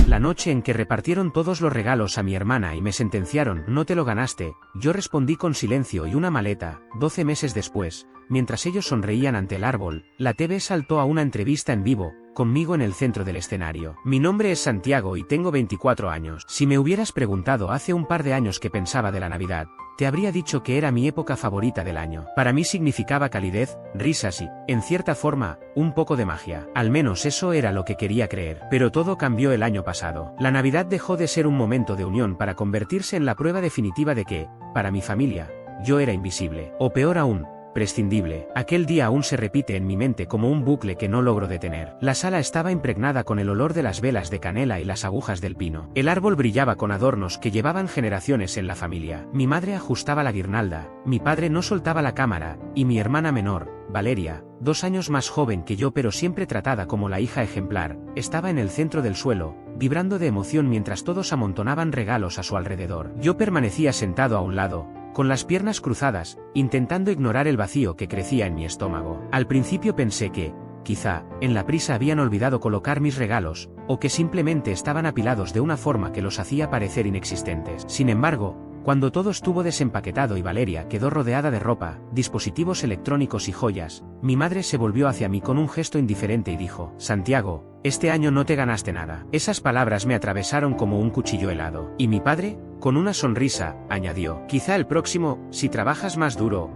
La noche en que repartieron todos los regalos a mi hermana y me sentenciaron, no te lo ganaste, yo respondí con silencio y una maleta. 12 meses después, mientras ellos sonreían ante el árbol, la TV saltó a una entrevista en vivo, conmigo en el centro del escenario. Mi nombre es Santiago y tengo 24 años. Si me hubieras preguntado hace un par de años qué pensaba de la Navidad, te habría dicho que era mi época favorita del año. Para mí significaba calidez, risas y, en cierta forma, un poco de magia. Al menos eso era lo que quería creer. Pero todo cambió el año pasado. La Navidad dejó de ser un momento de unión para convertirse en la prueba definitiva de que, para mi familia, yo era invisible. O peor aún, prescindible. Aquel día aún se repite en mi mente como un bucle que no logro detener. La sala estaba impregnada con el olor de las velas de canela y las agujas del pino. El árbol brillaba con adornos que llevaban generaciones en la familia. Mi madre ajustaba la guirnalda, mi padre no soltaba la cámara, y mi hermana menor, Valeria, 2 años más joven que yo pero siempre tratada como la hija ejemplar, estaba en el centro del suelo, vibrando de emoción mientras todos amontonaban regalos a su alrededor. Yo permanecía sentado a un lado, con las piernas cruzadas, intentando ignorar el vacío que crecía en mi estómago. Al principio pensé que, quizá, en la prisa habían olvidado colocar mis regalos, o que simplemente estaban apilados de una forma que los hacía parecer inexistentes. Sin embargo, cuando todo estuvo desempaquetado y Valeria quedó rodeada de ropa, dispositivos electrónicos y joyas, mi madre se volvió hacia mí con un gesto indiferente y dijo: Santiago, este año no te ganaste nada. Esas palabras me atravesaron como un cuchillo helado. ¿Y mi padre? Con una sonrisa, añadió: quizá el próximo, si trabajas más duro,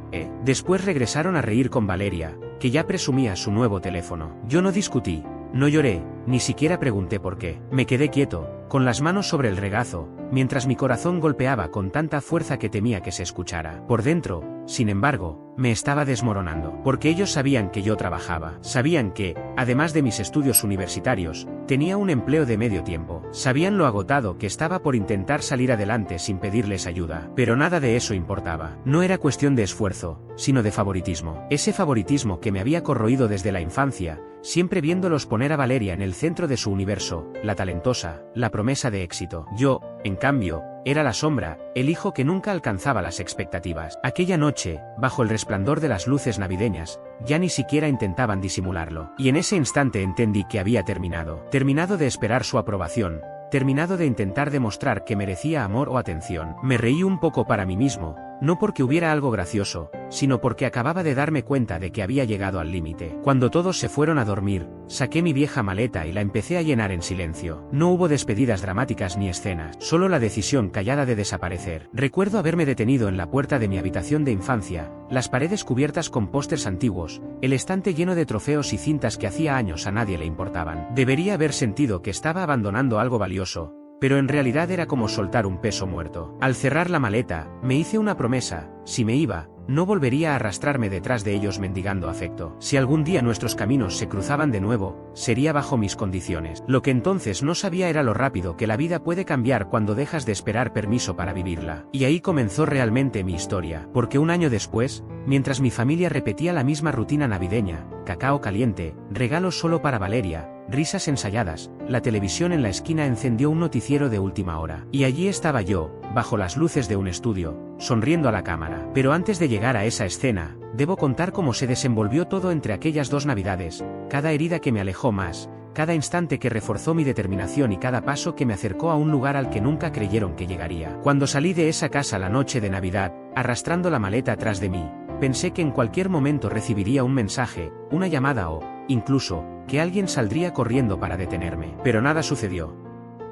Después regresaron a reír con Valeria, que ya presumía su nuevo teléfono. Yo no discutí, no lloré, ni siquiera pregunté por qué. Me quedé quieto, con las manos sobre el regazo, mientras mi corazón golpeaba con tanta fuerza que temía que se escuchara. Por dentro, sin embargo, me estaba desmoronando, porque ellos sabían que yo trabajaba, sabían que, además de mis estudios universitarios, tenía un empleo de medio tiempo, sabían lo agotado que estaba por intentar salir adelante sin pedirles ayuda, pero nada de eso importaba. No era cuestión de esfuerzo, sino de favoritismo. Ese favoritismo que me había corroído desde la infancia, siempre viéndolos poner a Valeria en el centro de su universo, la talentosa, la promesa de éxito. Yo, en cambio, era la sombra, el hijo que nunca alcanzaba las expectativas. Aquella noche, bajo el resplandor de las luces navideñas, ya ni siquiera intentaban disimularlo. Y en ese instante entendí que había terminado. Terminado de esperar su aprobación, terminado de intentar demostrar que merecía amor o atención. Me reí un poco para mí mismo, no porque hubiera algo gracioso, sino porque acababa de darme cuenta de que había llegado al límite. Cuando todos se fueron a dormir, saqué mi vieja maleta y la empecé a llenar en silencio. No hubo despedidas dramáticas ni escenas, solo la decisión callada de desaparecer. Recuerdo haberme detenido en la puerta de mi habitación de infancia, las paredes cubiertas con pósters antiguos, el estante lleno de trofeos y cintas que hacía años a nadie le importaban. Debería haber sentido que estaba abandonando algo valioso, pero en realidad era como soltar un peso muerto. Al cerrar la maleta, me hice una promesa: si me iba, no volvería a arrastrarme detrás de ellos mendigando afecto. Si algún día nuestros caminos se cruzaban de nuevo, sería bajo mis condiciones. Lo que entonces no sabía era lo rápido que la vida puede cambiar cuando dejas de esperar permiso para vivirla. Y ahí comenzó realmente mi historia, porque un año después, mientras mi familia repetía la misma rutina navideña, cacao caliente, regalos solo para Valeria, risas ensayadas, la televisión en la esquina encendió un noticiero de última hora. Y allí estaba yo, bajo las luces de un estudio, sonriendo a la cámara. Pero antes de llegar a esa escena, debo contar cómo se desenvolvió todo entre aquellas 2 navidades, cada herida que me alejó más, cada instante que reforzó mi determinación y cada paso que me acercó a un lugar al que nunca creyeron que llegaría. Cuando salí de esa casa la noche de Navidad, arrastrando la maleta atrás de mí, pensé que en cualquier momento recibiría un mensaje, una llamada o, incluso, que alguien saldría corriendo para detenerme. Pero nada sucedió.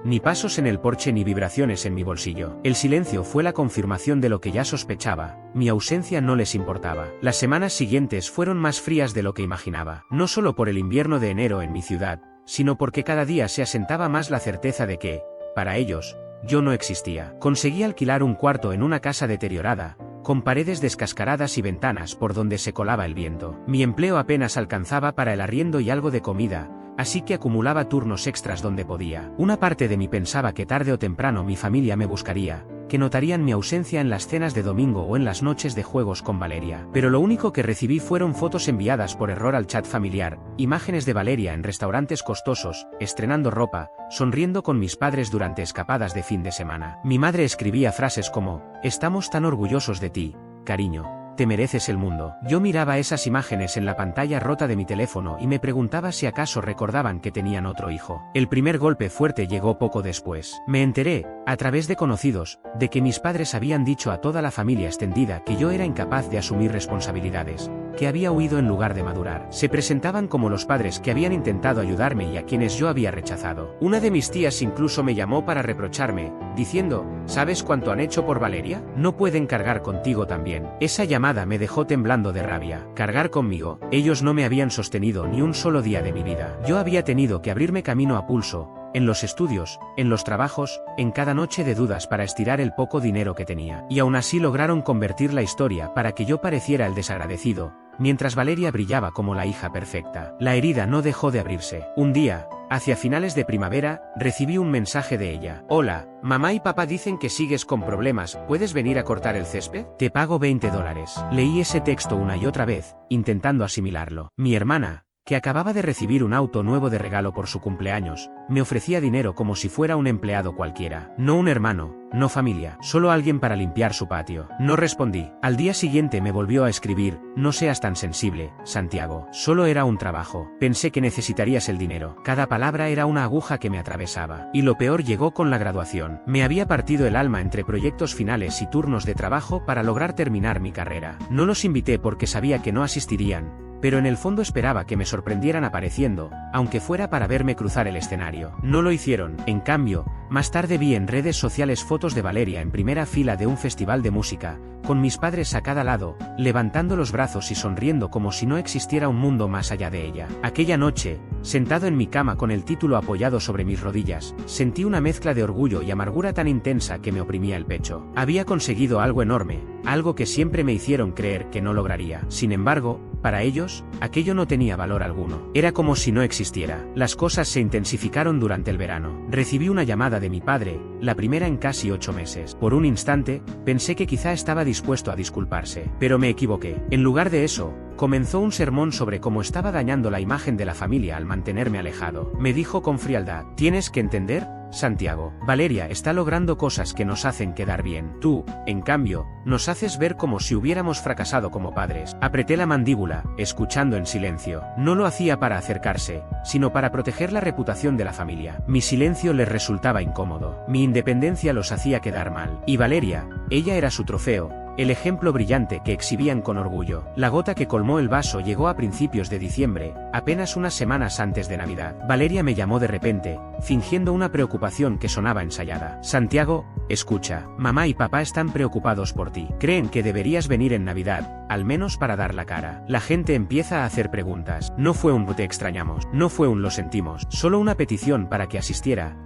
Ni pasos en el porche ni vibraciones en mi bolsillo. El silencio fue la confirmación de lo que ya sospechaba: mi ausencia no les importaba. Las semanas siguientes fueron más frías de lo que imaginaba. No solo por el invierno de enero en mi ciudad, sino porque cada día se asentaba más la certeza de que, para ellos, yo no existía. Conseguí alquilar un cuarto en una casa deteriorada, con paredes descascaradas y ventanas por donde se colaba el viento. Mi empleo apenas alcanzaba para el arriendo y algo de comida, así que acumulaba turnos extras donde podía. Una parte de mí pensaba que tarde o temprano mi familia me buscaría, que notarían mi ausencia en las cenas de domingo o en las noches de juegos con Valeria. Pero lo único que recibí fueron fotos enviadas por error al chat familiar, imágenes de Valeria en restaurantes costosos, estrenando ropa, sonriendo con mis padres durante escapadas de fin de semana. Mi madre escribía frases como: estamos tan orgullosos de ti, cariño. te mereces el mundo. Yo miraba esas imágenes en la pantalla rota de mi teléfono y me preguntaba si acaso recordaban que tenían otro hijo. El primer golpe fuerte llegó poco después. Me enteré, a través de conocidos, de que mis padres habían dicho a toda la familia extendida que yo era incapaz de asumir responsabilidades, que había huido en lugar de madurar. Se presentaban como los padres que habían intentado ayudarme y a quienes yo había rechazado. Una de mis tías incluso me llamó para reprocharme, diciendo, ¿sabes cuánto han hecho por Valeria? No pueden cargar contigo también. Esa llamada me dejó temblando de rabia. Cargar conmigo. Ellos no me habían sostenido ni un solo día de mi vida. Yo había tenido que abrirme camino a pulso, en los estudios, en los trabajos, en cada noche de dudas para estirar el poco dinero que tenía. Y aún así lograron convertir la historia para que yo pareciera el desagradecido, mientras Valeria brillaba como la hija perfecta. La herida no dejó de abrirse. Un día, hacia finales de primavera, recibí un mensaje de ella. Hola, mamá y papá dicen que sigues con problemas, ¿puedes venir a cortar el césped? Te pago $20. Leí ese texto una y otra vez, intentando asimilarlo. Mi hermana, que acababa de recibir un auto nuevo de regalo por su cumpleaños, me ofrecía dinero como si fuera un empleado cualquiera. No un hermano, no familia, solo alguien para limpiar su patio. No respondí. Al día siguiente me volvió a escribir, no seas tan sensible, Santiago, solo era un trabajo. Pensé que necesitarías el dinero. Cada palabra era una aguja que me atravesaba. Y lo peor llegó con la graduación. Me había partido el alma entre proyectos finales y turnos de trabajo para lograr terminar mi carrera. No los invité porque sabía que no asistirían, pero en el fondo esperaba que me sorprendieran apareciendo, aunque fuera para verme cruzar el escenario. No lo hicieron. En cambio, más tarde vi en redes sociales fotos de Valeria en primera fila de un festival de música, con mis padres a cada lado, levantando los brazos y sonriendo como si no existiera un mundo más allá de ella. Aquella noche, sentado en mi cama con el título apoyado sobre mis rodillas, sentí una mezcla de orgullo y amargura tan intensa que me oprimía el pecho. Había conseguido algo enorme, algo que siempre me hicieron creer que no lograría. Sin embargo, para ellos, aquello no tenía valor alguno. Era como si no existiera. Las cosas se intensificaron durante el verano. Recibí una llamada de mi padre, la primera en casi 8 meses. Por un instante, pensé que quizá estaba dispuesto a disculparse. Pero me equivoqué. En lugar de eso, comenzó un sermón sobre cómo estaba dañando la imagen de la familia al mantenerme alejado. Me dijo con frialdad, tienes que entender, Santiago, Valeria está logrando cosas que nos hacen quedar bien. Tú, en cambio, nos haces ver como si hubiéramos fracasado como padres. Apreté la mandíbula, escuchando en silencio. No lo hacía para acercarse, sino para proteger la reputación de la familia. Mi silencio les resultaba incómodo. Mi independencia los hacía quedar mal. Y Valeria, ella era su trofeo, el ejemplo brillante que exhibían con orgullo. La gota que colmó el vaso llegó a principios de diciembre, apenas unas semanas antes de Navidad. Valeria me llamó de repente, fingiendo una preocupación que sonaba ensayada. Santiago, escucha, mamá y papá están preocupados por ti. Creen que deberías venir en Navidad, al menos para dar la cara. La gente empieza a hacer preguntas. No fue un te extrañamos, no fue un lo sentimos, solo una petición para que asistiera,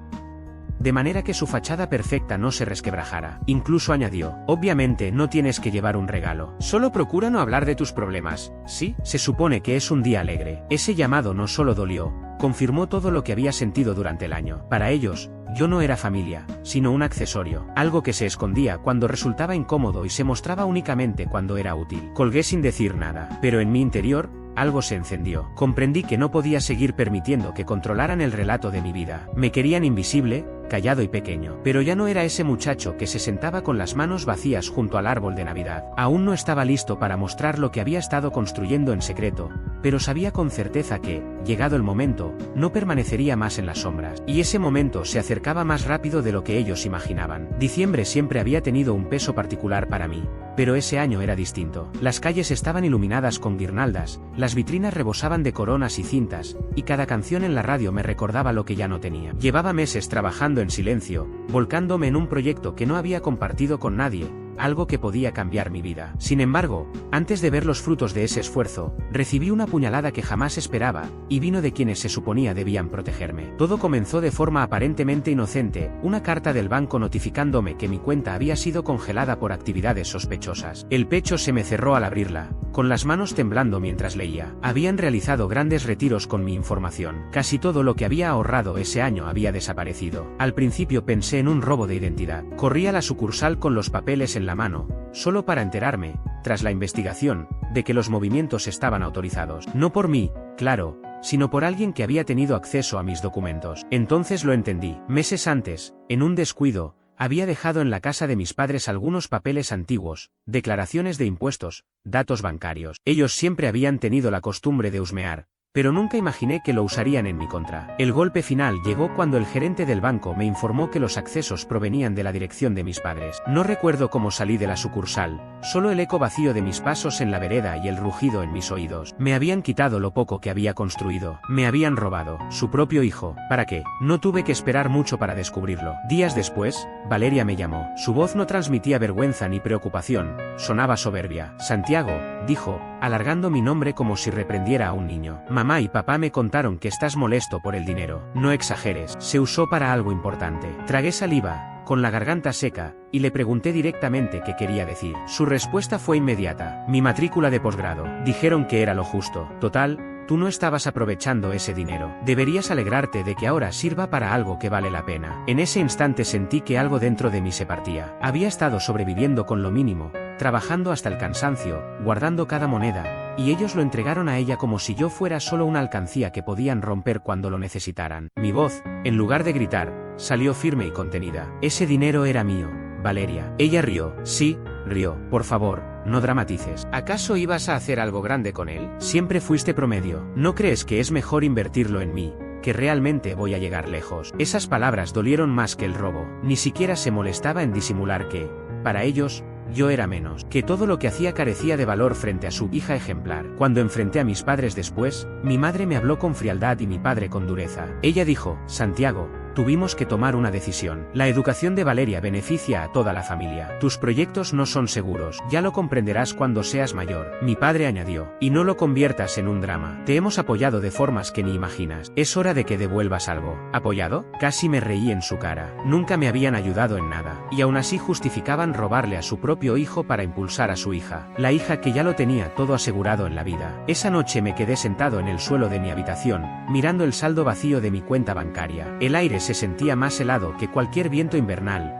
de manera que su fachada perfecta no se resquebrajara. Incluso añadió, obviamente no tienes que llevar un regalo. Solo procura no hablar de tus problemas, ¿sí? Se supone que es un día alegre. Ese llamado no solo dolió, confirmó todo lo que había sentido durante el año. Para ellos, yo no era familia, sino un accesorio, algo que se escondía cuando resultaba incómodo y se mostraba únicamente cuando era útil. Colgué sin decir nada, pero en mi interior, algo se encendió. Comprendí que no podía seguir permitiendo que controlaran el relato de mi vida. Me querían invisible, callado y pequeño. Pero ya no era ese muchacho que se sentaba con las manos vacías junto al árbol de Navidad. Aún no estaba listo para mostrar lo que había estado construyendo en secreto, pero sabía con certeza que, llegado el momento, no permanecería más en las sombras. Y ese momento se acercaba más rápido de lo que ellos imaginaban. Diciembre siempre había tenido un peso particular para mí, pero ese año era distinto. Las calles estaban iluminadas con guirnaldas, las vitrinas rebosaban de coronas y cintas, y cada canción en la radio me recordaba lo que ya no tenía. Llevaba meses trabajando en silencio, volcándome en un proyecto que no había compartido con nadie, algo que podía cambiar mi vida. Sin embargo, antes de ver los frutos de ese esfuerzo, recibí una puñalada que jamás esperaba, y vino de quienes se suponía debían protegerme. Todo comenzó de forma aparentemente inocente, una carta del banco notificándome que mi cuenta había sido congelada por actividades sospechosas. El pecho se me cerró al abrirla, con las manos temblando mientras leía. Habían realizado grandes retiros con mi información. Casi todo lo que había ahorrado ese año había desaparecido. Al principio pensé en un robo de identidad. Corrí a la sucursal con los papeles en la mano, solo para enterarme, tras la investigación, de que los movimientos estaban autorizados. No por mí, claro, sino por alguien que había tenido acceso a mis documentos. Entonces lo entendí. Meses antes, en un descuido, Había dejado en la casa de mis padres algunos papeles antiguos, declaraciones de impuestos, datos bancarios. Ellos siempre habían tenido la costumbre de husmear, pero nunca imaginé que lo usarían en mi contra. El golpe final llegó cuando el gerente del banco me informó que los accesos provenían de la dirección de mis padres. No recuerdo cómo salí de la sucursal, solo el eco vacío de mis pasos en la vereda y el rugido en mis oídos. Me habían quitado lo poco que había construido, me habían robado, su propio hijo. ¿Para qué? No tuve que esperar mucho para descubrirlo. Días después, Valeria me llamó. Su voz no transmitía vergüenza ni preocupación, sonaba soberbia. Santiago, dijo, alargando mi nombre como si reprendiera a un niño. Mamá y papá me contaron que estás molesto por el dinero. No exageres, se usó para algo importante. Tragué saliva, con la garganta seca, y le pregunté directamente qué quería decir. Su respuesta fue inmediata. Mi matrícula de posgrado. Dijeron que era lo justo. Total, tú no estabas aprovechando ese dinero. Deberías alegrarte de que ahora sirva para algo que vale la pena. En ese instante sentí que algo dentro de mí se partía. Había estado sobreviviendo con lo mínimo, trabajando hasta el cansancio, guardando cada moneda, y ellos lo entregaron a ella como si yo fuera solo una alcancía que podían romper cuando lo necesitaran. Mi voz, en lugar de gritar, salió firme y contenida. Ese dinero era mío, Valeria. Ella rió. Sí, rió. Por favor, no dramatices. ¿Acaso ibas a hacer algo grande con él? Siempre fuiste promedio. ¿No crees que es mejor invertirlo en mí, que realmente voy a llegar lejos? Esas palabras dolieron más que el robo. Ni siquiera se molestaba en disimular que, para ellos, yo era menos, que todo lo que hacía carecía de valor frente a su hija ejemplar. Cuando enfrenté a mis padres después, mi madre me habló con frialdad y mi padre con dureza. Ella dijo, Santiago, tuvimos que tomar una decisión. La educación de Valeria beneficia a toda la familia. Tus proyectos no son seguros, ya lo comprenderás cuando seas mayor. Mi padre añadió, y no lo conviertas en un drama. Te hemos apoyado de formas que ni imaginas. Es hora de que devuelvas algo. ¿Apoyado? Casi me reí en su cara. Nunca me habían ayudado en nada, y aún así justificaban robarle a su propio hijo para impulsar a su hija. La hija que ya lo tenía todo asegurado en la vida. Esa noche me quedé sentado en el suelo de mi habitación, mirando el saldo vacío de mi cuenta bancaria. El aire se sentía más helado que cualquier viento invernal,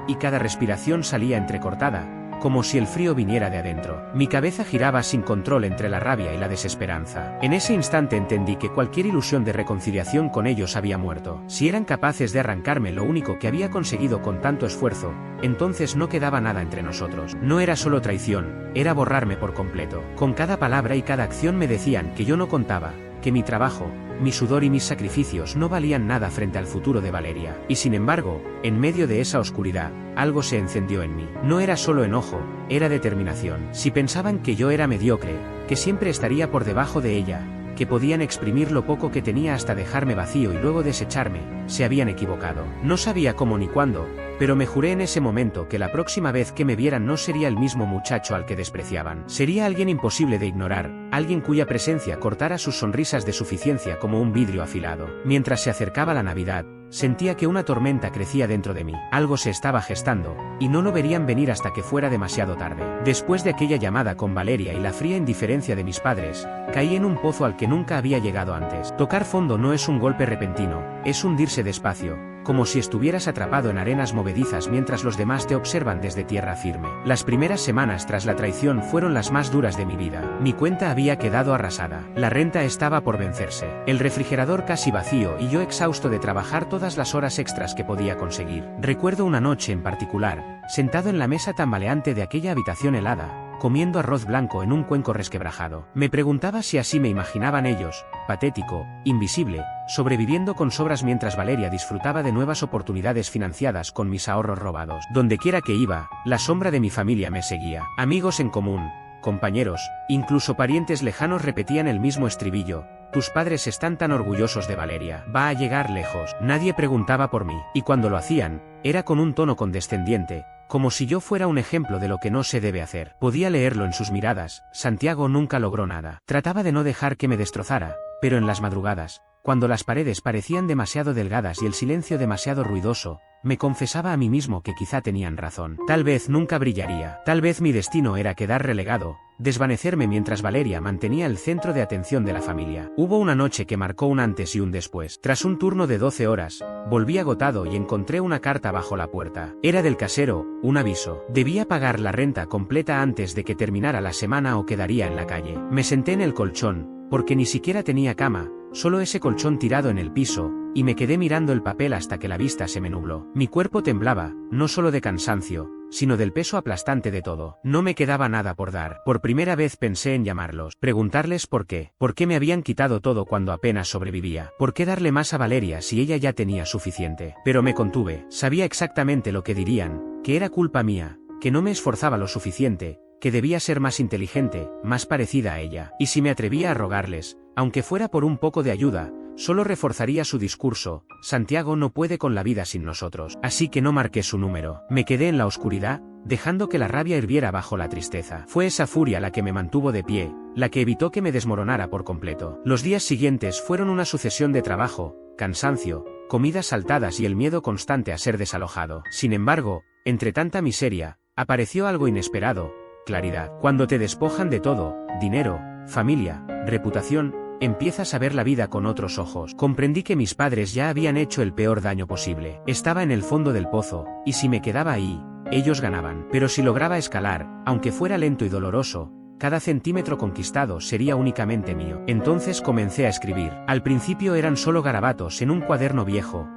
y cada respiración salía entrecortada, como si el frío viniera de adentro. Mi cabeza giraba sin control entre la rabia y la desesperanza. En ese instante entendí que cualquier ilusión de reconciliación con ellos había muerto. Si eran capaces de arrancarme lo único que había conseguido con tanto esfuerzo, entonces no quedaba nada entre nosotros. No era solo traición, era borrarme por completo. Con cada palabra y cada acción me decían que yo no contaba, que mi trabajo, mi sudor y mis sacrificios no valían nada frente al futuro de Valeria. Y sin embargo, en medio de esa oscuridad, algo se encendió en mí. No era solo enojo, era determinación. Si pensaban que yo era mediocre, que siempre estaría por debajo de ella, que podían exprimir lo poco que tenía hasta dejarme vacío y luego desecharme, se habían equivocado. No sabía cómo ni cuándo, pero me juré en ese momento que la próxima vez que me vieran no sería el mismo muchacho al que despreciaban. Sería alguien imposible de ignorar, alguien cuya presencia cortara sus sonrisas de suficiencia como un vidrio afilado. Mientras se acercaba la Navidad, sentía que una tormenta crecía dentro de mí. Algo se estaba gestando, y no lo verían venir hasta que fuera demasiado tarde. Después de aquella llamada con Valeria y la fría indiferencia de mis padres, caí en un pozo al que nunca había llegado antes. Tocar fondo no es un golpe repentino, es hundirse despacio, como si estuvieras atrapado en arenas movedizas mientras los demás te observan desde tierra firme. Las primeras semanas tras la traición fueron las más duras de mi vida. Mi cuenta había quedado arrasada. La renta estaba por vencerse. El refrigerador casi vacío y yo exhausto de trabajar todas las horas extras que podía conseguir. Recuerdo una noche en particular, sentado en la mesa tambaleante de aquella habitación helada, comiendo arroz blanco en un cuenco resquebrajado. Me preguntaba si así me imaginaban ellos, patético, invisible, sobreviviendo con sobras mientras Valeria disfrutaba de nuevas oportunidades financiadas con mis ahorros robados. Dondequiera que iba, la sombra de mi familia me seguía. Amigos en común, compañeros, incluso parientes lejanos repetían el mismo estribillo. Tus padres están tan orgullosos de Valeria. Va a llegar lejos. Nadie preguntaba por mí, y cuando lo hacían, era con un tono condescendiente, como si yo fuera un ejemplo de lo que no se debe hacer. Podía leerlo en sus miradas. Santiago nunca logró nada. Trataba de no dejar que me destrozara, pero en las madrugadas, cuando las paredes parecían demasiado delgadas y el silencio demasiado ruidoso, me confesaba a mí mismo que quizá tenían razón. Tal vez nunca brillaría. Tal vez mi destino era quedar relegado, desvanecerme mientras Valeria mantenía el centro de atención de la familia. Hubo una noche que marcó un antes y un después. Tras un turno de 12 horas, volví agotado y encontré una carta bajo la puerta. Era del casero, un aviso. Debía pagar la renta completa antes de que terminara la semana o quedaría en la calle. Me senté en el colchón, porque ni siquiera tenía cama, solo ese colchón tirado en el piso, y me quedé mirando el papel hasta que la vista se me nubló. Mi cuerpo temblaba, no solo de cansancio, sino del peso aplastante de todo. No me quedaba nada por dar. Por primera vez pensé en llamarlos, preguntarles por qué me habían quitado todo cuando apenas sobrevivía, por qué darle más a Valeria si ella ya tenía suficiente. Pero me contuve, sabía exactamente lo que dirían, que era culpa mía, que no me esforzaba lo suficiente, que debía ser más inteligente, más parecida a ella. Y si me atrevía a rogarles, aunque fuera por un poco de ayuda, solo reforzaría su discurso: Santiago no puede con la vida sin nosotros. Así que no marqué su número. Me quedé en la oscuridad, dejando que la rabia hirviera bajo la tristeza. Fue esa furia la que me mantuvo de pie, la que evitó que me desmoronara por completo. Los días siguientes fueron una sucesión de trabajo, cansancio, comidas saltadas y el miedo constante a ser desalojado. Sin embargo, entre tanta miseria, apareció algo inesperado: claridad. Cuando te despojan de todo, dinero, familia, reputación, empiezas a ver la vida con otros ojos. Comprendí que mis padres ya habían hecho el peor daño posible. Estaba en el fondo del pozo, y si me quedaba ahí, ellos ganaban. Pero si lograba escalar, aunque fuera lento y doloroso, cada centímetro conquistado sería únicamente mío. Entonces comencé a escribir. Al principio eran solo garabatos en un cuaderno viejo,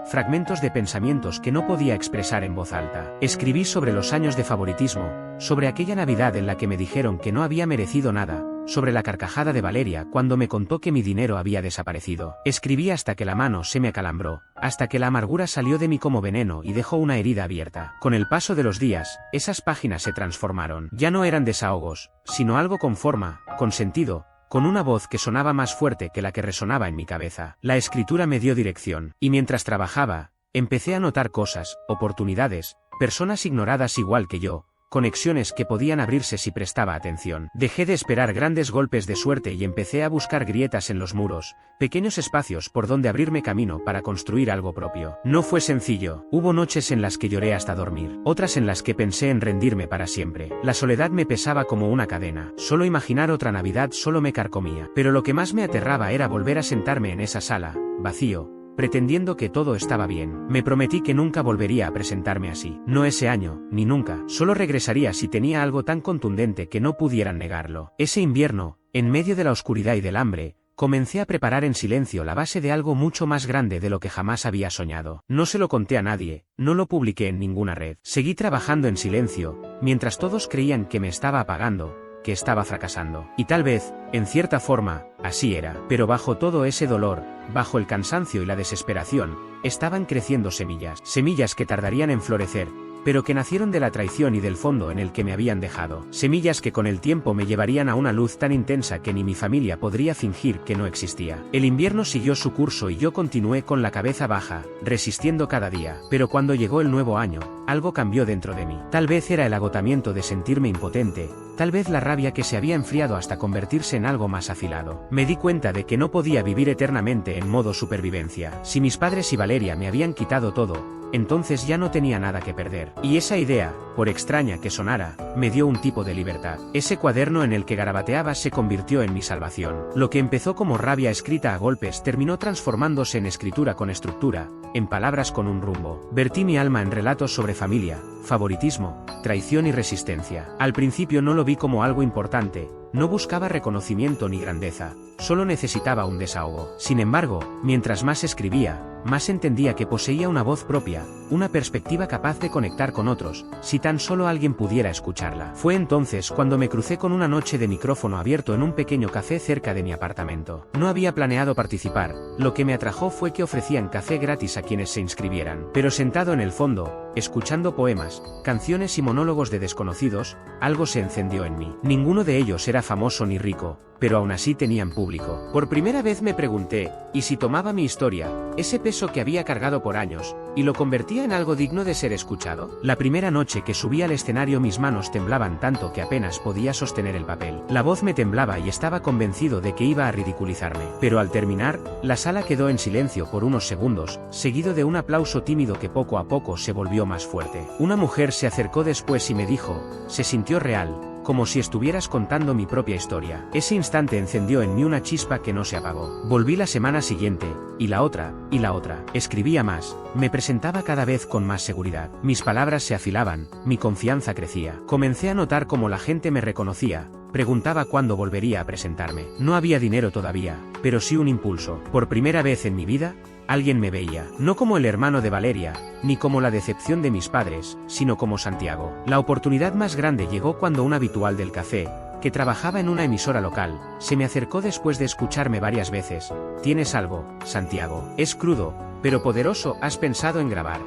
fragmentos de pensamientos que no podía expresar en voz alta. Escribí sobre los años de favoritismo, sobre aquella Navidad en la que me dijeron que no había merecido nada, sobre la carcajada de Valeria cuando me contó que mi dinero había desaparecido. Escribí hasta que la mano se me acalambró, hasta que la amargura salió de mí como veneno y dejó una herida abierta. Con el paso de los días, esas páginas se transformaron. Ya no eran desahogos, sino algo con forma, con sentido, con una voz que sonaba más fuerte que la que resonaba en mi cabeza. La escritura me dio dirección, y mientras trabajaba, empecé a notar cosas, oportunidades, personas ignoradas igual que yo, conexiones que podían abrirse si prestaba atención. Dejé de esperar grandes golpes de suerte y empecé a buscar grietas en los muros, pequeños espacios por donde abrirme camino para construir algo propio. No fue sencillo. Hubo noches en las que lloré hasta dormir, otras en las que pensé en rendirme para siempre. La soledad me pesaba como una cadena. Solo imaginar otra Navidad solo me carcomía. Pero lo que más me aterraba era volver a sentarme en esa sala, vacío, pretendiendo que todo estaba bien. Me prometí que nunca volvería a presentarme así. No ese año, ni nunca. Solo regresaría si tenía algo tan contundente que no pudieran negarlo. Ese invierno, en medio de la oscuridad y del hambre, comencé a preparar en silencio la base de algo mucho más grande de lo que jamás había soñado. No se lo conté a nadie, no lo publiqué en ninguna red. Seguí trabajando en silencio, mientras todos creían que me estaba apagando, que estaba fracasando. Y tal vez, en cierta forma, así era. Pero bajo todo ese dolor, bajo el cansancio y la desesperación, estaban creciendo semillas. Semillas que tardarían en florecer, pero que nacieron de la traición y del fondo en el que me habían dejado. Semillas que con el tiempo me llevarían a una luz tan intensa que ni mi familia podría fingir que no existía. El invierno siguió su curso y yo continué con la cabeza baja, resistiendo cada día. Pero cuando llegó el nuevo año, algo cambió dentro de mí. Tal vez era el agotamiento de sentirme impotente, tal vez la rabia que se había enfriado hasta convertirse en algo más afilado. Me di cuenta de que no podía vivir eternamente en modo supervivencia. Si mis padres y Valeria me habían quitado todo, entonces ya no tenía nada que perder. Y esa idea, por extraña que sonara, me dio un tipo de libertad. Ese cuaderno en el que garabateaba se convirtió en mi salvación. Lo que empezó como rabia escrita a golpes terminó transformándose en escritura con estructura, en palabras con un rumbo. Vertí mi alma en relatos sobre familia, favoritismo, traición y resistencia. Al principio no lo vi como algo importante, no buscaba reconocimiento ni grandeza, solo necesitaba un desahogo. Sin embargo, mientras más escribía, más entendía que poseía una voz propia, una perspectiva capaz de conectar con otros, si tan solo alguien pudiera escucharla. Fue entonces cuando me crucé con una noche de micrófono abierto en un pequeño café cerca de mi apartamento. No había planeado participar, lo que me atrajo fue que ofrecían café gratis a quienes se inscribieran. Pero sentado en el fondo, escuchando poemas, canciones y monólogos de desconocidos, algo se encendió en mí. Ninguno de ellos era famoso ni rico, pero aún así tenían público. Por primera vez me pregunté, ¿y si tomaba mi historia, ese peso que había cargado por años, y lo convertía en algo digno de ser escuchado? La primera noche que subí al escenario mis manos temblaban tanto que apenas podía sostener el papel. La voz me temblaba y estaba convencido de que iba a ridiculizarme. Pero al terminar, la sala quedó en silencio por unos segundos, seguido de un aplauso tímido que poco a poco se volvió más fuerte. Una mujer se acercó después y me dijo, se sintió real, como si estuvieras contando mi propia historia. Ese instante encendió en mí una chispa que no se apagó. Volví la semana siguiente, y la otra, y la otra. Escribía más, me presentaba cada vez con más seguridad. Mis palabras se afilaban, mi confianza crecía. Comencé a notar cómo la gente me reconocía, preguntaba cuándo volvería a presentarme. No había dinero todavía, pero sí un impulso. Por primera vez en mi vida, alguien me veía, no como el hermano de Valeria, ni como la decepción de mis padres, sino como Santiago. La oportunidad más grande llegó cuando un habitual del café, que trabajaba en una emisora local, se me acercó después de escucharme varias veces. ¿Tienes algo, Santiago? Es crudo, pero poderoso. ¿Has pensado en grabar?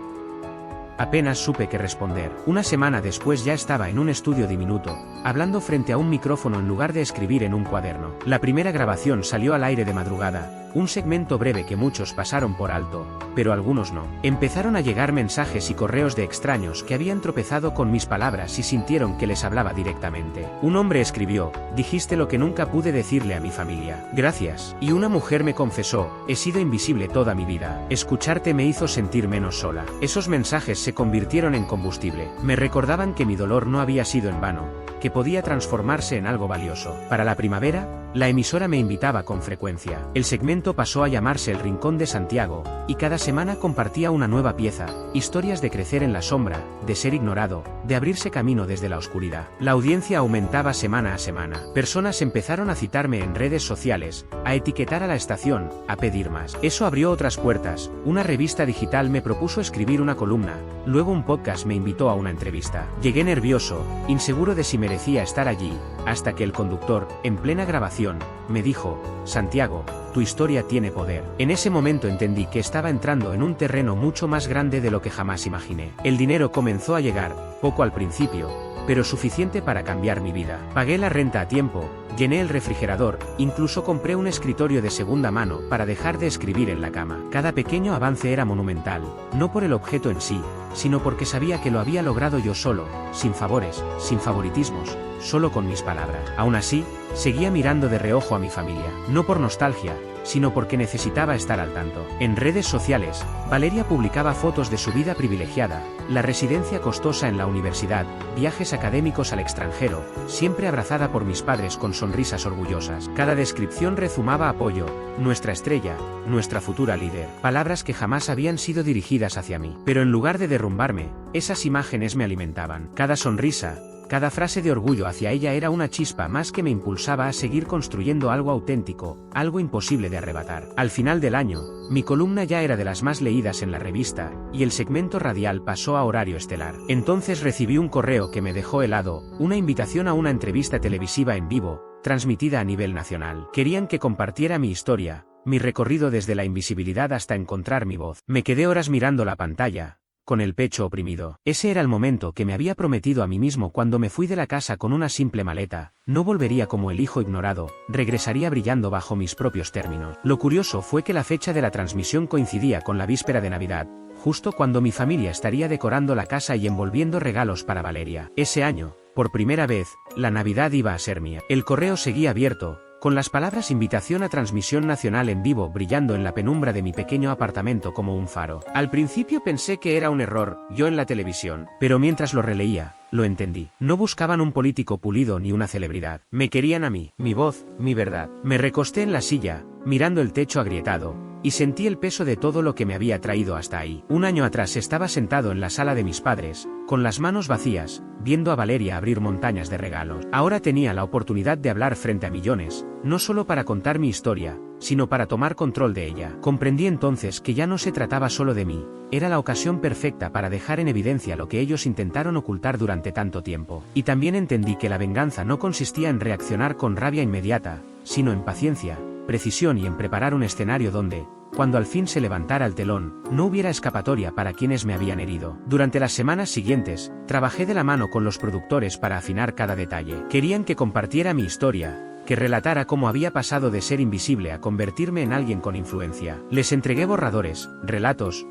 Apenas supe qué responder. Una semana después ya estaba en un estudio diminuto, hablando frente a un micrófono en lugar de escribir en un cuaderno. La primera grabación salió al aire de madrugada, un segmento breve que muchos pasaron por alto, pero algunos no. Empezaron a llegar mensajes y correos de extraños que habían tropezado con mis palabras y sintieron que les hablaba directamente. Un hombre escribió: dijiste lo que nunca pude decirle a mi familia. Gracias. Y una mujer me confesó: he sido invisible toda mi vida. Escucharte me hizo sentir menos sola. Esos mensajes se convirtieron en combustible. Me recordaban que mi dolor no había sido en vano, que podía transformarse en algo valioso. Para la primavera, la emisora me invitaba con frecuencia. El segmento pasó a llamarse El Rincón de Santiago, y cada semana compartía una nueva pieza, historias de crecer en la sombra, de ser ignorado, de abrirse camino desde la oscuridad. La audiencia aumentaba semana a semana. Personas empezaron a citarme en redes sociales, a etiquetar a la estación, a pedir más. Eso abrió otras puertas. Una revista digital me propuso escribir una columna, luego un podcast me invitó a una entrevista. Llegué nervioso, inseguro de si merecía estar allí, hasta que el conductor, en plena grabación, me dijo: Santiago, tu historia tiene poder. En ese momento entendí que estaba entrando en un terreno mucho más grande de lo que jamás imaginé. El dinero comenzó a llegar, poco al principio, pero suficiente para cambiar mi vida. Pagué la renta a tiempo, llené el refrigerador, incluso compré un escritorio de segunda mano para dejar de escribir en la cama. Cada pequeño avance era monumental, no por el objeto en sí, sino porque sabía que lo había logrado yo solo, sin favores, sin favoritismos, solo con mis palabras. Aún así, seguía mirando de reojo a mi familia, no por nostalgia, sino porque necesitaba estar al tanto. En redes sociales, Valeria publicaba fotos de su vida privilegiada, la residencia costosa en la universidad, viajes académicos al extranjero, siempre abrazada por mis padres con sonrisas orgullosas. Cada descripción rezumaba apoyo: nuestra estrella, nuestra futura líder. Palabras que jamás habían sido dirigidas hacia mí. Pero en lugar de derrumbarme, esas imágenes me alimentaban. Cada sonrisa, cada frase de orgullo hacia ella era una chispa más que me impulsaba a seguir construyendo algo auténtico, algo imposible de arrebatar. Al final del año, mi columna ya era de las más leídas en la revista, y el segmento radial pasó a horario estelar. Entonces recibí un correo que me dejó helado, una invitación a una entrevista televisiva en vivo, transmitida a nivel nacional. Querían que compartiera mi historia, mi recorrido desde la invisibilidad hasta encontrar mi voz. Me quedé horas mirando la pantalla, con el pecho oprimido. Ese era el momento que me había prometido a mí mismo cuando me fui de la casa con una simple maleta. No volvería como el hijo ignorado, regresaría brillando bajo mis propios términos. Lo curioso fue que la fecha de la transmisión coincidía con la víspera de Navidad, justo cuando mi familia estaría decorando la casa y envolviendo regalos para Valeria. Ese año, por primera vez, la Navidad iba a ser mía. El correo seguía abierto, con las palabras invitación a transmisión nacional en vivo brillando en la penumbra de mi pequeño apartamento como un faro. Al principio pensé que era un error, yo en la televisión, pero mientras lo releía, lo entendí. No buscaban un político pulido ni una celebridad. Me querían a mí, mi voz, mi verdad. Me recosté en la silla, mirando el techo agrietado, y sentí el peso de todo lo que me había traído hasta ahí. Un año atrás estaba sentado en la sala de mis padres, con las manos vacías, viendo a Valeria abrir montañas de regalos. Ahora tenía la oportunidad de hablar frente a millones, no solo para contar mi historia, sino para tomar control de ella. Comprendí entonces que ya no se trataba solo de mí, era la ocasión perfecta para dejar en evidencia lo que ellos intentaron ocultar durante tanto tiempo. Y también entendí que la venganza no consistía en reaccionar con rabia inmediata, sino en paciencia, precisión y en preparar un escenario donde, cuando al fin se levantara el telón, no hubiera escapatoria para quienes me habían herido. Durante las semanas siguientes, trabajé de la mano con los productores para afinar cada detalle. Querían que compartiera mi historia, que relatara cómo había pasado de ser invisible a convertirme en alguien con influencia. Les entregué borradores, relatos,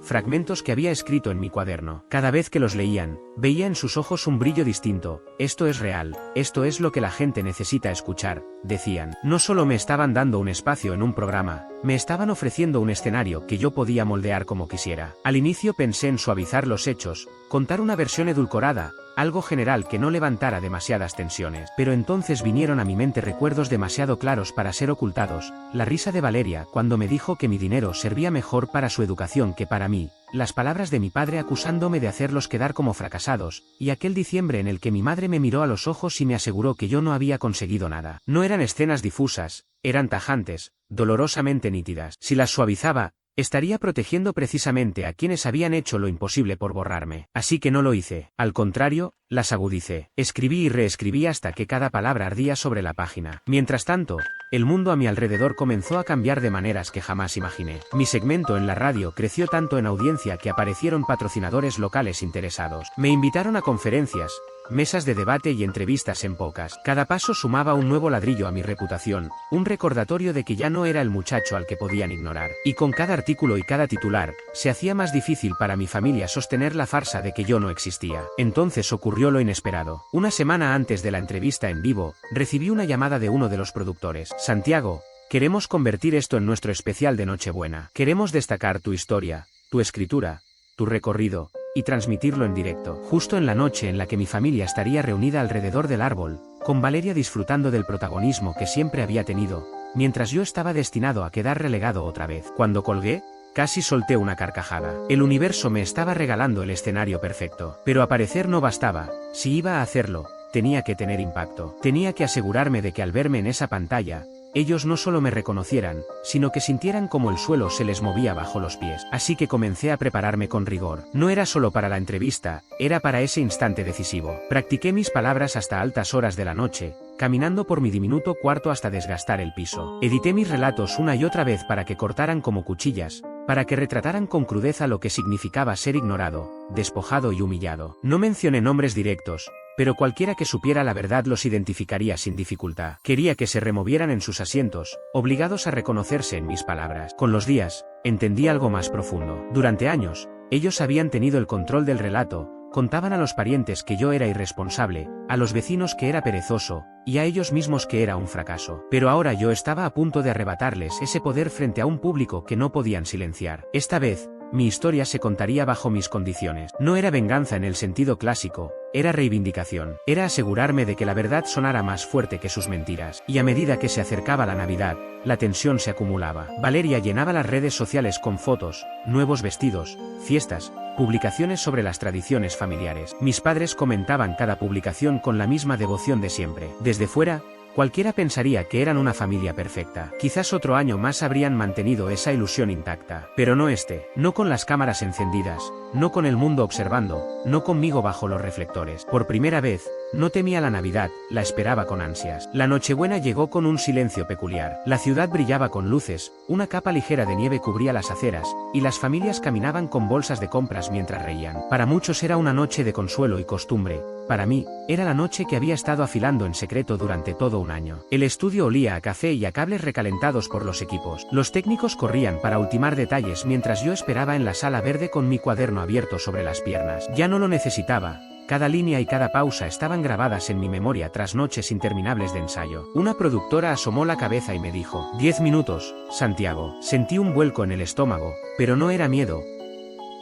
fragmentos que había escrito en mi cuaderno. Cada vez que los leían, veía en sus ojos un brillo distinto. Esto es real, esto es lo que la gente necesita escuchar, decían. No solo me estaban dando un espacio en un programa, Me estaban ofreciendo un escenario que yo podía moldear como quisiera. Al inicio pensé en suavizar los hechos, contar una versión edulcorada, algo general que no levantara demasiadas tensiones. Pero entonces vinieron a mi mente recuerdos demasiado claros para ser ocultados, la risa de Valeria cuando me dijo que mi dinero servía mejor para su educación que para mí, las palabras de mi padre acusándome de hacerlos quedar como fracasados, y aquel diciembre en el que mi madre me miró a los ojos y me aseguró que yo no había conseguido nada. No eran escenas difusas, eran tajantes, dolorosamente nítidas. Si las suavizaba, estaría protegiendo precisamente a quienes habían hecho lo imposible por borrarme. Así que no lo hice. Al contrario, las agudicé. Escribí y reescribí hasta que cada palabra ardía sobre la página. Mientras tanto, el mundo a mi alrededor comenzó a cambiar de maneras que jamás imaginé. Mi segmento en la radio creció tanto en audiencia que aparecieron patrocinadores locales interesados. Me invitaron a conferencias, mesas de debate y entrevistas en pocas. Cada paso sumaba un nuevo ladrillo a mi reputación, un recordatorio de que ya no era el muchacho al que podían ignorar. Y con cada artículo y cada titular, se hacía más difícil para mi familia sostener la farsa de que yo no existía. Entonces ocurrió lo inesperado. Una semana antes de la entrevista en vivo, recibí una llamada de uno de los productores. Santiago, queremos convertir esto en nuestro especial de Nochebuena. Queremos destacar tu historia, tu escritura, tu recorrido, y transmitirlo en directo, justo en la noche en la que mi familia estaría reunida alrededor del árbol, con Valeria disfrutando del protagonismo que siempre había tenido, mientras yo estaba destinado a quedar relegado otra vez. Cuando colgué, casi solté una carcajada. El universo me estaba regalando el escenario perfecto. Pero aparecer no bastaba, si iba a hacerlo, tenía que tener impacto. Tenía que asegurarme de que al verme en esa pantalla, ellos no solo me reconocieran, sino que sintieran como el suelo se les movía bajo los pies. Así que comencé a prepararme con rigor. No era solo para la entrevista, era para ese instante decisivo. Practiqué mis palabras hasta altas horas de la noche, caminando por mi diminuto cuarto hasta desgastar el piso. Edité mis relatos una y otra vez para que cortaran como cuchillas, para que retrataran con crudeza lo que significaba ser ignorado, despojado y humillado. No mencioné nombres directos, pero cualquiera que supiera la verdad los identificaría sin dificultad. Quería que se removieran en sus asientos, obligados a reconocerse en mis palabras. Con los días, entendí algo más profundo. Durante años, ellos habían tenido el control del relato, contaban a los parientes que yo era irresponsable, a los vecinos que era perezoso, y a ellos mismos que era un fracaso. Pero ahora yo estaba a punto de arrebatarles ese poder frente a un público que no podían silenciar. Esta vez, mi historia se contaría bajo mis condiciones. No era venganza en el sentido clásico, era reivindicación. Era asegurarme de que la verdad sonara más fuerte que sus mentiras. Y a medida que se acercaba la Navidad, la tensión se acumulaba. Valeria llenaba las redes sociales con fotos, nuevos vestidos, fiestas, publicaciones sobre las tradiciones familiares. Mis padres comentaban cada publicación con la misma devoción de siempre. Desde fuera, cualquiera pensaría que eran una familia perfecta. Quizás otro año más habrían mantenido esa ilusión intacta. Pero no este, no con las cámaras encendidas, no con el mundo observando, no conmigo bajo los reflectores. Por primera vez, no temía la Navidad, la esperaba con ansias. La Nochebuena llegó con un silencio peculiar. La ciudad brillaba con luces, una capa ligera de nieve cubría las aceras, y las familias caminaban con bolsas de compras mientras reían. Para muchos era una noche de consuelo y costumbre. Para mí, era la noche que había estado afilando en secreto durante todo un año. El estudio olía a café y a cables recalentados por los equipos. Los técnicos corrían para ultimar detalles mientras yo esperaba en la sala verde con mi cuaderno abierto sobre las piernas. Ya no lo necesitaba. Cada línea y cada pausa estaban grabadas en mi memoria tras noches interminables de ensayo. Una productora asomó la cabeza y me dijo: 10 minutos, Santiago. Sentí un vuelco en el estómago, pero no era miedo.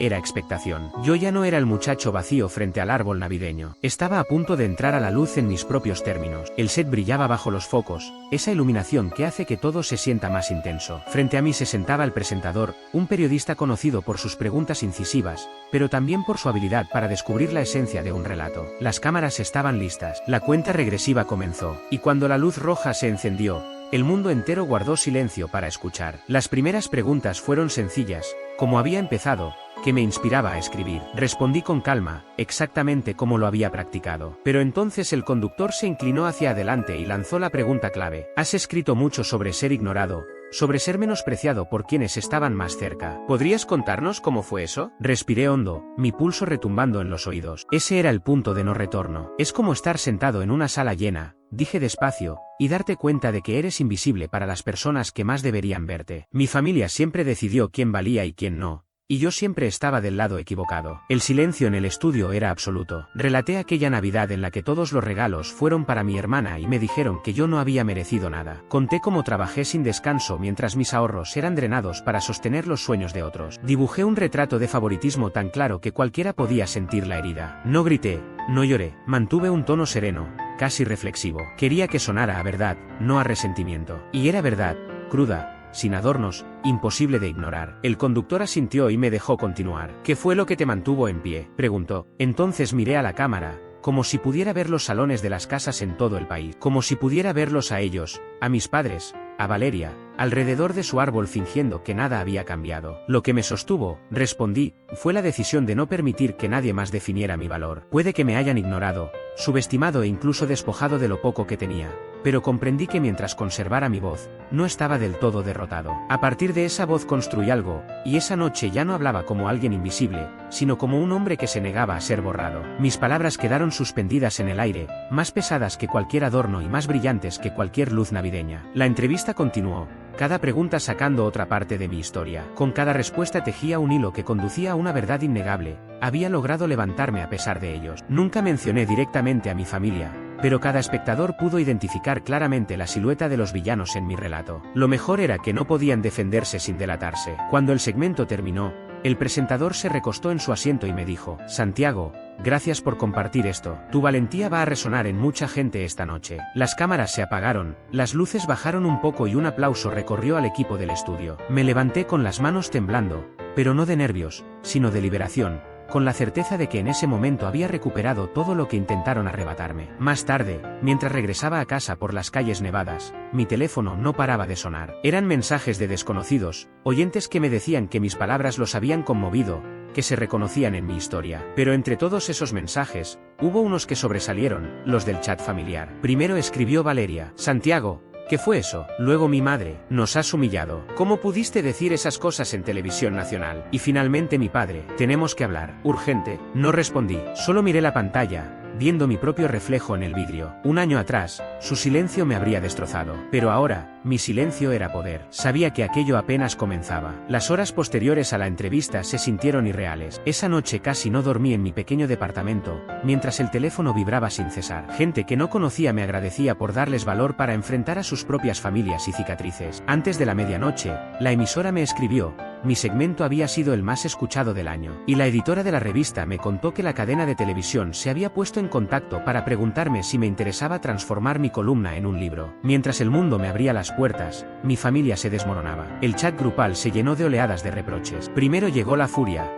Era expectación. Yo ya no era el muchacho vacío frente al árbol navideño. Estaba a punto de entrar a la luz en mis propios términos. El set brillaba bajo los focos, esa iluminación que hace que todo se sienta más intenso. Frente a mí se sentaba el presentador, un periodista conocido por sus preguntas incisivas, pero también por su habilidad para descubrir la esencia de un relato. Las cámaras estaban listas. La cuenta regresiva comenzó, y cuando la luz roja se encendió, el mundo entero guardó silencio para escuchar. Las primeras preguntas fueron sencillas, como había empezado, que me inspiraba a escribir. Respondí con calma, exactamente como lo había practicado. Pero entonces el conductor se inclinó hacia adelante y lanzó la pregunta clave. ¿Has escrito mucho sobre ser ignorado, sobre ser menospreciado por quienes estaban más cerca? ¿Podrías contarnos cómo fue eso? Respiré hondo, mi pulso retumbando en los oídos. Ese era el punto de no retorno. Es como estar sentado en una sala llena, dije despacio, y darte cuenta de que eres invisible para las personas que más deberían verte. Mi familia siempre decidió quién valía y quién no, y yo siempre estaba del lado equivocado. El silencio en el estudio era absoluto. Relaté aquella Navidad en la que todos los regalos fueron para mi hermana y me dijeron que yo no había merecido nada. Conté cómo trabajé sin descanso mientras mis ahorros eran drenados para sostener los sueños de otros. Dibujé un retrato de favoritismo tan claro que cualquiera podía sentir la herida. No grité, no lloré, mantuve un tono sereno, casi reflexivo. Quería que sonara a verdad, no a resentimiento. Y era verdad, cruda, sin adornos, imposible de ignorar. El conductor asintió y me dejó continuar. ¿Qué fue lo que te mantuvo en pie?, preguntó. Entonces miré a la cámara, como si pudiera ver los salones de las casas en todo el país, como si pudiera verlos a ellos, a mis padres, a Valeria, alrededor de su árbol fingiendo que nada había cambiado. Lo que me sostuvo, respondí, fue la decisión de no permitir que nadie más definiera mi valor. Puede que me hayan ignorado, subestimado e incluso despojado de lo poco que tenía, pero comprendí que mientras conservara mi voz, no estaba del todo derrotado. A partir de esa voz construí algo, y esa noche ya no hablaba como alguien invisible, sino como un hombre que se negaba a ser borrado. Mis palabras quedaron suspendidas en el aire, más pesadas que cualquier adorno y más brillantes que cualquier luz navideña. La entrevista continuó, cada pregunta sacando otra parte de mi historia. Con cada respuesta tejía un hilo que conducía a una verdad innegable. Había logrado levantarme a pesar de ellos. Nunca mencioné directamente a mi familia, pero cada espectador pudo identificar claramente la silueta de los villanos en mi relato. Lo mejor era que no podían defenderse sin delatarse. Cuando el segmento terminó, el presentador se recostó en su asiento y me dijo: Santiago, gracias por compartir esto. Tu valentía va a resonar en mucha gente esta noche. Las cámaras se apagaron, las luces bajaron un poco y un aplauso recorrió al equipo del estudio. Me levanté con las manos temblando, pero no de nervios, sino de liberación, con la certeza de que en ese momento había recuperado todo lo que intentaron arrebatarme. Más tarde, mientras regresaba a casa por las calles nevadas, mi teléfono no paraba de sonar. Eran mensajes de desconocidos, oyentes que me decían que mis palabras los habían conmovido, que se reconocían en mi historia. Pero entre todos esos mensajes, hubo unos que sobresalieron, los del chat familiar. Primero escribió Valeria: Santiago, ¿qué fue eso? Luego mi madre: nos has humillado. ¿Cómo pudiste decir esas cosas en televisión nacional? Y finalmente mi padre: tenemos que hablar. Urgente. No respondí, solo miré la pantalla, viendo mi propio reflejo en el vidrio. Un año atrás, su silencio me habría destrozado. Pero ahora, mi silencio era poder. Sabía que aquello apenas comenzaba. Las horas posteriores a la entrevista se sintieron irreales. Esa noche casi no dormí en mi pequeño departamento, mientras el teléfono vibraba sin cesar. Gente que no conocía me agradecía por darles valor para enfrentar a sus propias familias y cicatrices. Antes de la medianoche, la emisora me escribió: mi segmento había sido el más escuchado del año. Y la editora de la revista me contó que la cadena de televisión se había puesto en contacto para preguntarme si me interesaba transformar mi columna en un libro. Mientras el mundo me abría las puertas, mi familia se desmoronaba. El chat grupal se llenó de oleadas de reproches. Primero llegó la furia.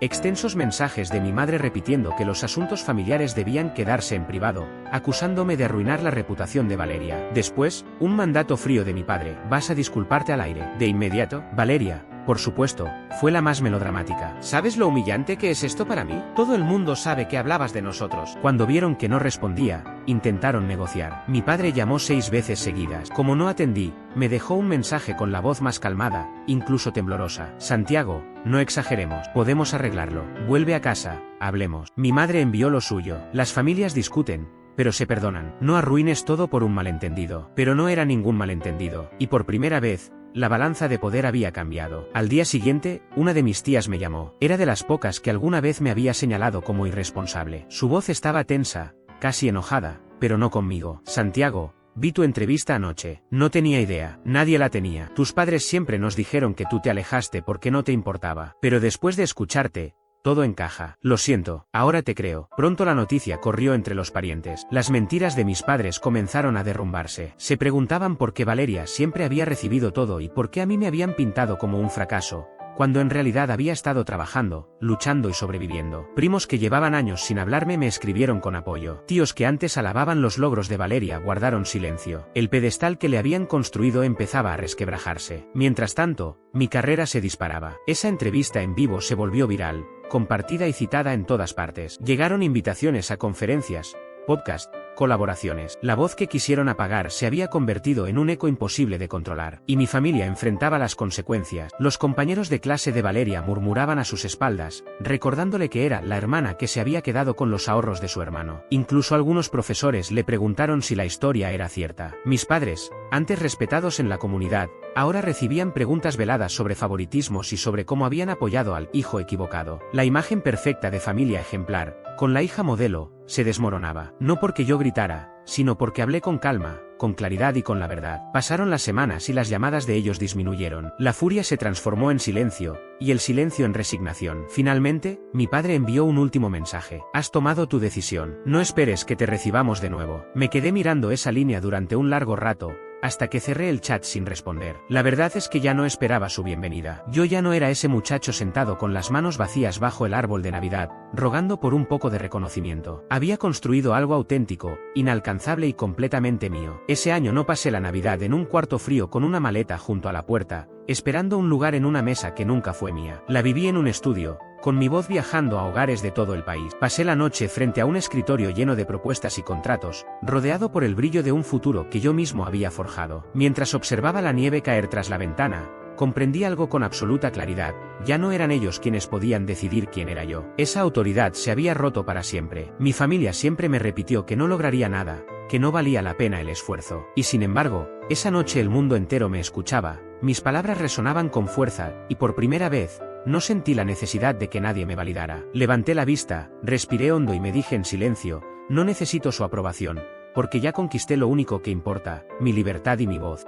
Extensos mensajes de mi madre repitiendo que los asuntos familiares debían quedarse en privado, acusándome de arruinar la reputación de Valeria. Después, un mandato frío de mi padre: vas a disculparte al aire. De inmediato, Valeria, por supuesto, fue la más melodramática. ¿Sabes lo humillante que es esto para mí? Todo el mundo sabe que hablabas de nosotros. Cuando vieron que no respondía, intentaron negociar. Mi padre llamó 6 veces seguidas. Como no atendí, me dejó un mensaje con la voz más calmada, incluso temblorosa: Santiago, no exageremos, podemos arreglarlo. Vuelve a casa, hablemos. Mi madre envió lo suyo. Las familias discuten, pero se perdonan. No arruines todo por un malentendido. Pero no era ningún malentendido. Y por primera vez, la balanza de poder había cambiado. Al día siguiente, una de mis tías me llamó. Era de las pocas que alguna vez me había señalado como irresponsable. Su voz estaba tensa, casi enojada, pero no conmigo. Santiago, vi tu entrevista anoche. No tenía idea. Nadie la tenía. Tus padres siempre nos dijeron que tú te alejaste porque no te importaba. Pero después de escucharte, todo encaja. Lo siento, ahora te creo. Pronto la noticia corrió entre los parientes. Las mentiras de mis padres comenzaron a derrumbarse. Se preguntaban por qué Valeria siempre había recibido todo y por qué a mí me habían pintado como un fracaso, cuando en realidad había estado trabajando, luchando y sobreviviendo. Primos que llevaban años sin hablarme me escribieron con apoyo. Tíos que antes alababan los logros de Valeria guardaron silencio. El pedestal que le habían construido empezaba a resquebrajarse. Mientras tanto, mi carrera se disparaba. Esa entrevista en vivo se volvió viral, compartida y citada en todas partes. Llegaron invitaciones a conferencias, podcast, colaboraciones. La voz que quisieron apagar se había convertido en un eco imposible de controlar, y mi familia enfrentaba las consecuencias. Los compañeros de clase de Valeria murmuraban a sus espaldas, recordándole que era la hermana que se había quedado con los ahorros de su hermano. Incluso algunos profesores le preguntaron si la historia era cierta. Mis padres, antes respetados en la comunidad, ahora recibían preguntas veladas sobre favoritismos y sobre cómo habían apoyado al hijo equivocado. La imagen perfecta de familia ejemplar, con la hija modelo, se desmoronaba. No porque yo gritara, sino porque hablé con calma, con claridad y con la verdad. Pasaron las semanas y las llamadas de ellos disminuyeron. La furia se transformó en silencio, y el silencio en resignación. Finalmente, mi padre envió un último mensaje. Has tomado tu decisión. No esperes que te recibamos de nuevo. Me quedé mirando esa línea durante un largo rato, hasta que cerré el chat sin responder. La verdad es que ya no esperaba su bienvenida. Yo ya no era ese muchacho sentado con las manos vacías bajo el árbol de Navidad, rogando por un poco de reconocimiento. Había construido algo auténtico, inalcanzable y completamente mío. Ese año no pasé la Navidad en un cuarto frío con una maleta junto a la puerta, esperando un lugar en una mesa que nunca fue mía. La viví en un estudio, con mi voz viajando a hogares de todo el país. Pasé la noche frente a un escritorio lleno de propuestas y contratos, rodeado por el brillo de un futuro que yo mismo había forjado. Mientras observaba la nieve caer tras la ventana, comprendí algo con absoluta claridad: ya no eran ellos quienes podían decidir quién era yo. Esa autoridad se había roto para siempre. Mi familia siempre me repitió que no lograría nada, que no valía la pena el esfuerzo. Y sin embargo, esa noche el mundo entero me escuchaba, mis palabras resonaban con fuerza, y por primera vez, no sentí la necesidad de que nadie me validara. Levanté la vista, respiré hondo y me dije en silencio: no necesito su aprobación, porque ya conquisté lo único que importa, mi libertad y mi voz.